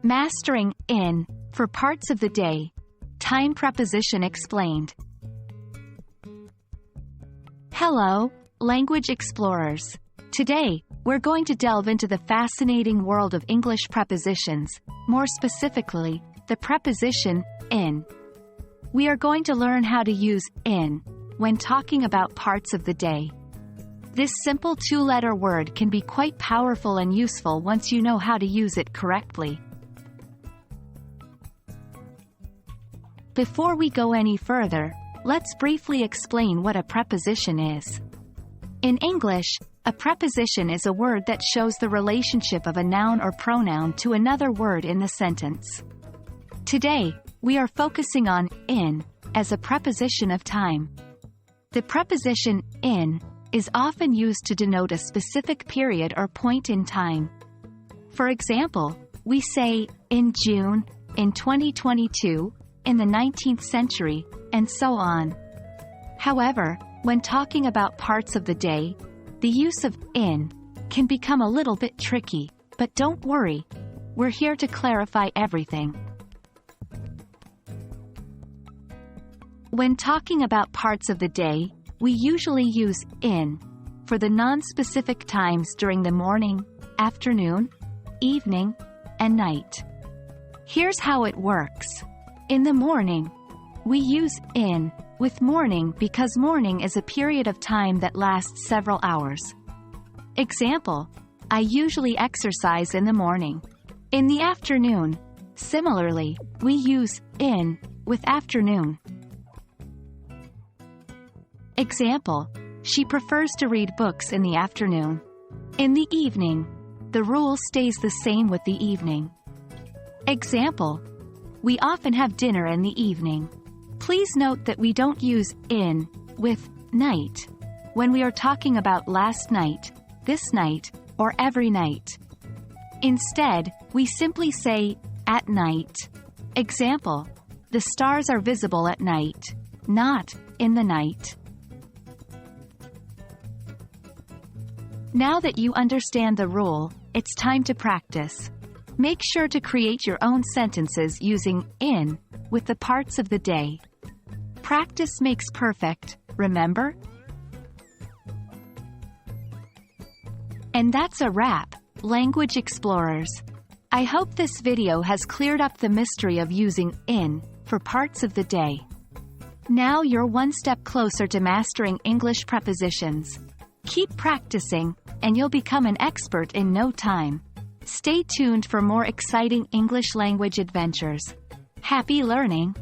Mastering in for parts of the day. Time Preposition Explained. Hello, language explorers. Today, we're going to delve into the fascinating world of English prepositions, more specifically, the preposition in. We are going to learn how to use in when talking about parts of the day. This simple two-letter word can be quite powerful and useful once you know how to use it correctly. Before we go any further, let's briefly explain what a preposition is. In English, a preposition is a word that shows the relationship of a noun or pronoun to another word in the sentence. Today, we are focusing on in as a preposition of time. The preposition in is often used to denote a specific period or point in time. For example, we say, in June, in 2022, in the 19th century, and so on. However, when talking about parts of the day, the use of in can become a little bit tricky, but don't worry, we're here to clarify everything. When talking about parts of the day, we usually use in for the non-specific times during the morning, afternoon, evening, and night. Here's how it works. In the morning, we use in with morning because morning is a period of time that lasts several hours. Example, I usually exercise in the morning. In the afternoon, similarly, we use in with afternoon. Example, she prefers to read books in the afternoon. In the evening, the rule stays the same with the evening. Example, we often have dinner in the evening. Please note that we don't use in with night when we are talking about last night, this night, or every night. Instead, we simply say at night. Example, the stars are visible at night, not in the night. Now that you understand the rule, it's time to practice. Make sure to create your own sentences using in with the parts of the day. Practice makes perfect, remember? And that's a wrap, language explorers. I hope this video has cleared up the mystery of using in for parts of the day. Now you're one step closer to mastering English prepositions. Keep practicing, and you'll become an expert in no time. Stay tuned for more exciting English language adventures. Happy learning!